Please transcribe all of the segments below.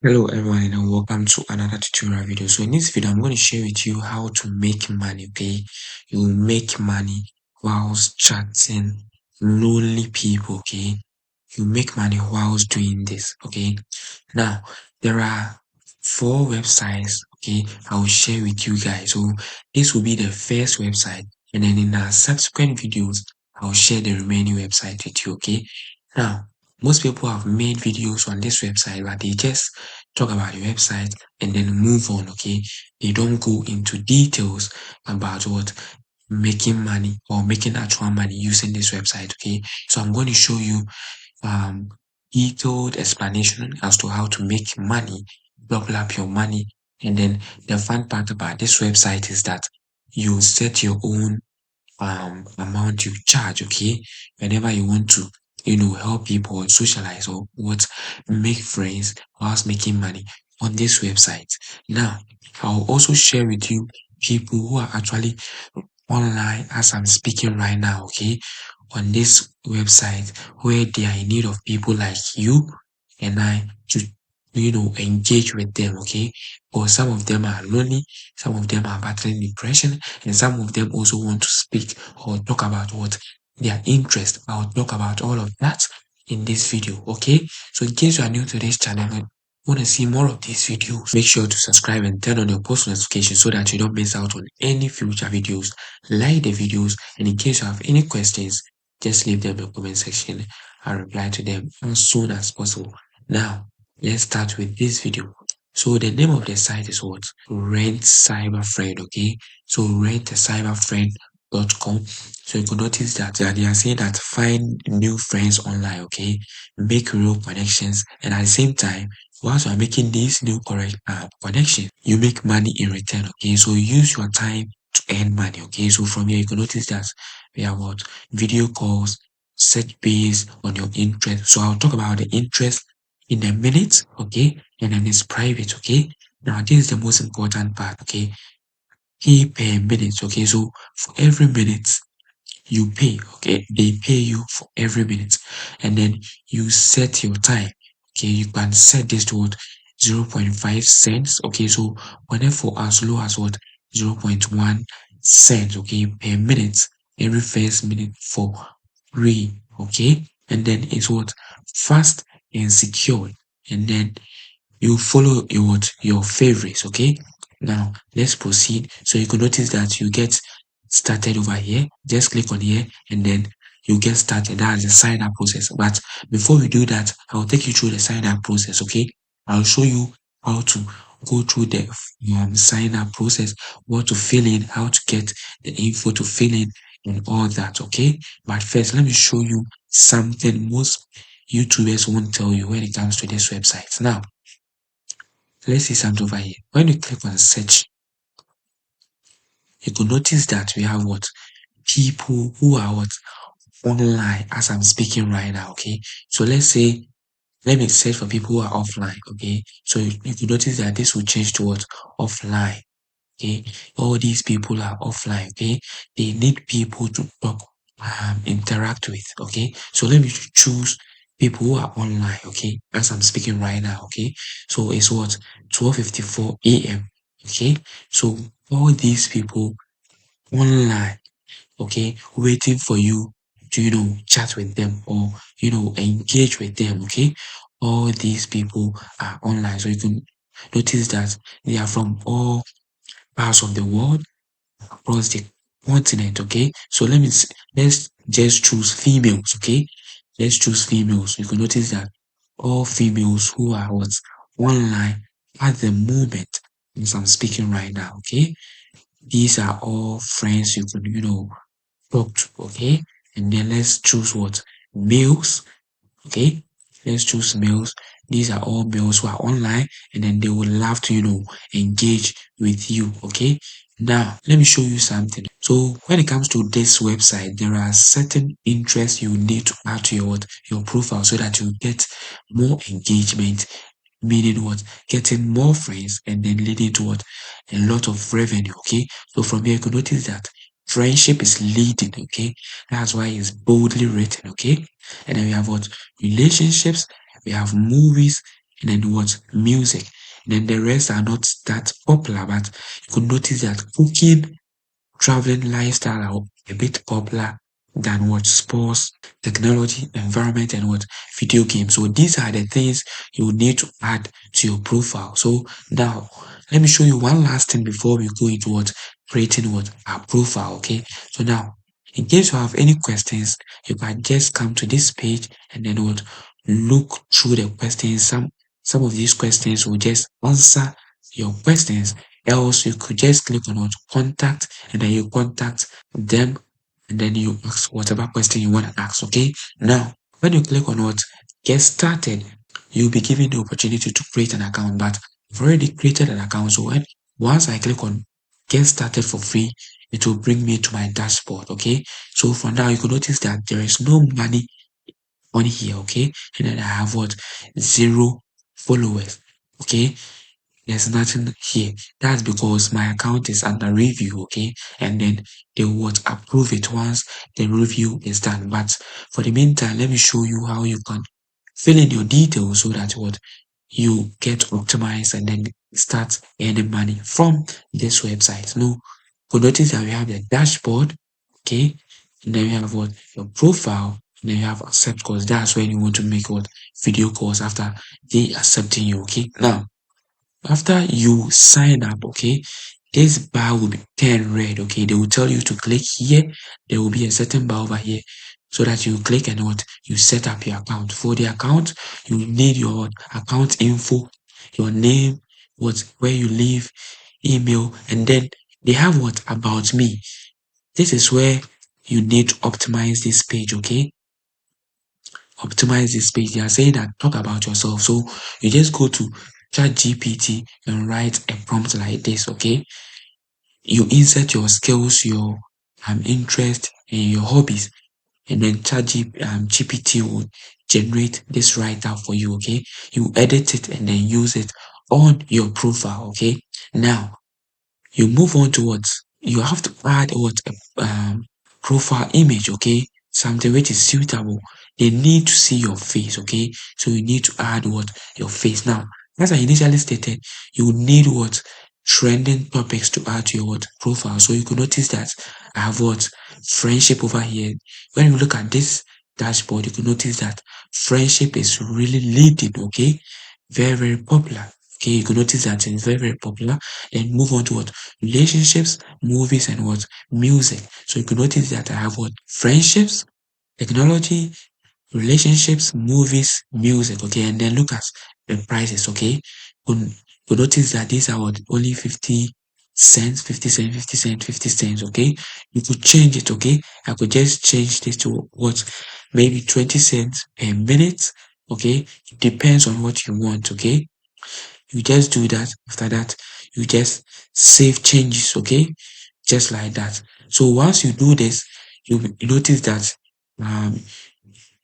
Hello everyone and welcome to another tutorial video. So in this video, I'm going to share with you how to make money, okay? You will make money whilst chatting lonely people, okay? You make money whilst doing this, okay? Now, there are 4 websites, okay, I will share with you guys. So this will be the first website, and then in our subsequent videos, I'll share the remaining website with you, okay? Now, most people have made videos on this website, but they just talk about the website and then move on, okay? They don't go into details about what making money or making actual money using this website, okay? So I'm going to show you um detailed explanation as to how to make money, double up your money. And then the fun part about this website is that you set your own amount you charge, okay? Whenever you want to, help people or socialize or what make friends whilst making money on this website. Now, I'll also share with you people who are actually online as I'm speaking right now, okay, on this website where they are in need of people like you and I to, engage with them, okay? Or some of them are lonely, some of them are battling depression, and some of them also want to speak or talk about what their interest. I'll talk about all of that in this video, okay? So in case you are new to this channel and want to see more of these videos, make sure to subscribe and turn on your post notifications so that you don't miss out on any future videos. Like the videos, and in case you have any questions, just leave them in the comment section. I'll reply to them as soon as possible. Now, let's start with this video. So the name of the site is what? Rent Cyber Friend, okay? So rentacyberfriend.com. So you can notice that they are saying that find new friends online, okay? Make real connections, and at the same time, whilst you are making these new correct connections, you make money in return, okay? So use your time to earn money, okay? So from here, you can notice that we have what? Video calls, set based on your interest. So I'll talk about the interest in a minute, okay? And then it's private, okay? Now, this is the most important part, okay? Pay per minute, okay? So for every minute you pay, okay? They pay you for every minute, and then you set your time, okay? You can set this to what? 0.5 cents, okay? So whenever for as low as what? 0.1 cents, okay? Per minute, every first minute for free, okay? And then it's what? Fast and secure, and then you follow your favorites, okay? Now let's proceed. So you can notice that you get started over here. Just click on here and then you get started. That's the sign up process. But before we do that, I'll take you through the sign up process, okay? I'll show you how to go through the sign up process, what to fill in, how to get the info to fill in, and all that, okay? But first, let me show you something most YouTubers won't tell you when it comes to this website. Now, let's see something over here. When you click on search, you could notice that we have what? People who are what? Online as I'm speaking right now, okay? So let's say, let me search for people who are offline, okay? So you could notice that this will change to what? Offline, okay? All these people are offline, okay? They need people to talk, interact with, okay? So let me choose people who are online, okay? As I'm speaking right now, okay? So it's what? 12:54 a.m., okay? So all these people online, okay, waiting for you to, chat with them or, engage with them, okay? All these people are online. So you can notice that they are from all parts of the world across the continent, okay? So let's just choose females, okay? Let's choose females. You can notice that all females who are what online at the moment as I'm speaking right now, okay? These are all friends you could, talk to, okay? And then let's choose what? Males, okay? Let's choose males. These are all males who are online and then they would love to, engage with you, okay? Now, let me show you something. So when it comes to this website, there are certain interests you need to add to your profile so that you get more engagement, meaning what? Getting more friends and then leading to what? A lot of revenue, okay? So from here, you can notice that friendship is leading, okay? That's why it's boldly written, okay? And then we have what? Relationships, we have movies, and then what? Music. And then the rest are not that popular, but you could notice that cooking, traveling, lifestyle are a bit popular than what? Sports, technology, environment, and what? Video games. So these are the things you need to add to your profile. So now let me show you one last thing before we go into what? Creating what? Our profile. Okay. So now, in case you have any questions, you can just come to this page and then what? Look through the questions. Some of these questions will just answer your questions. Else you could just click on what? Contact, and then you contact them, and then you ask whatever question you want to ask. Okay. Now, when you click on what? Get started, you'll be given the opportunity to create an account. But I've already created an account. So once I click on get started for free, it will bring me to my dashboard. Okay. So for now, you can notice that there is no money on here. Okay. And then I have what? Zero followers. Okay. There's nothing here. That's because my account is under review, okay? And then they would approve it once the review is done. But for the meantime, let me show you how you can fill in your details so that what you get optimized and then start earning money from this website. No, you notice that we have the dashboard, okay? And then we have what? Your profile. And then you have accept calls. That's when you want to make what? Video calls after they accepting you, okay? Now, after you sign up, okay, this bar will be turn red, okay. They will tell you to click here. There will be a certain bar over here so that you click and what you set up your account. For the account, you need your account info, your name, what where you live, email, and then they have what about me. This is where you need to optimize this page, okay? Optimize this page. They are saying that talk about yourself. So you just go to chat GPT and write a prompt like this, okay? You insert your skills, your interest, and your hobbies, and then GPT will generate this write up for you, okay? You edit it and then use it on your profile, okay? Now you move on to what you have to add what profile image, okay? Something which is suitable. They need to see your face, okay? So you need to add what your face. Now, as I initially stated, you need what trending topics to add to your what profile. So you could notice that I have what friendship over here. When you look at this dashboard, you could notice that friendship is really leading, okay? Very, very popular. Okay, you could notice that it's very, very popular. Then move on to what relationships, movies, and what music. So you could notice that I have what friendships, technology, relationships, movies, music. Okay, and then look at the prices. Okay, you notice that these are what only 50 cents, 50 cents, 50 cents, 50 cents. Okay, you could change it. Okay, I could just change this to what maybe 20 cents a minute. Okay, it depends on what you want. Okay, you just do that. After that, you just save changes, okay? Just like that. So once you do this, you notice that um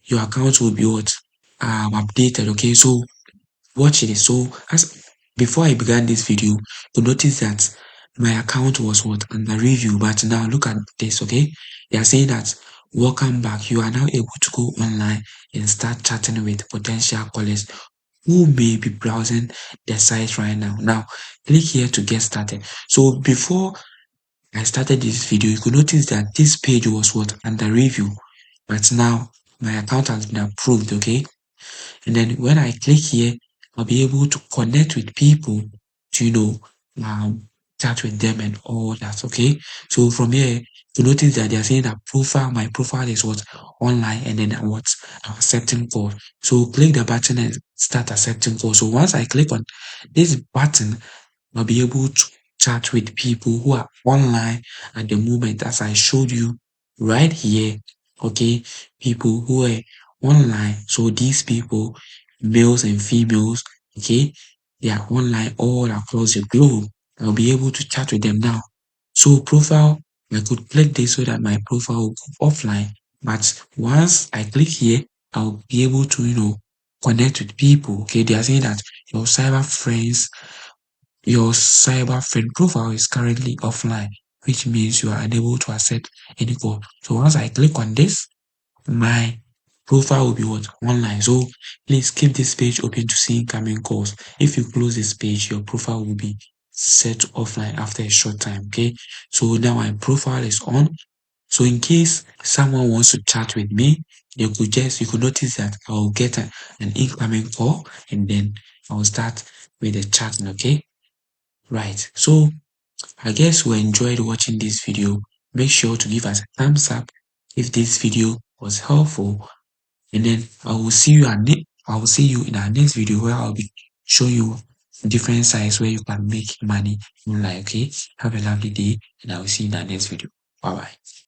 your account will be what updated, okay? So watch it. So as before I began this video, you notice that my account was what under review, but now look at this, okay? They are saying that welcome back. You are now able to go online and start chatting with potential callers who may be browsing the site right now. Now, click here to get started. So before I started this video, you could notice that this page was what under review, but now my account has been approved. Okay, and then when I click here, I'll be able to connect with people to, chat with them and all that. Okay. So from here, you notice that they are saying that my profile is what online, and then what I'm accepting call. So click the button and start accepting call. So once I click on this button, I'll be able to chat with people who are online at the moment, as I showed you right here. Okay, people who are online. So these people, males and females, okay, they are online all across the globe. I'll be able to chat with them now. So profile, I could click this so that my profile will go offline. But once I click here, I'll be able to, connect with people. Okay, they are saying that your cyber friend profile is currently offline, which means you are unable to accept any call. So once I click on this, my profile will be what? Online. So please keep this page open to see incoming calls. If you close this page, your profile will be set offline after a short time. Okay. So now my profile is on. So in case someone wants to chat with me, you could notice that I'll get an incoming call and then I'll start with the chatting. Okay. Right. So I guess you enjoyed watching this video. Make sure to give us a thumbs up if this video was helpful. And then I will see you in our next video where I'll be showing you different sites where you can make money online. Okay. Have a lovely day and I will see you in our next video. Bye bye.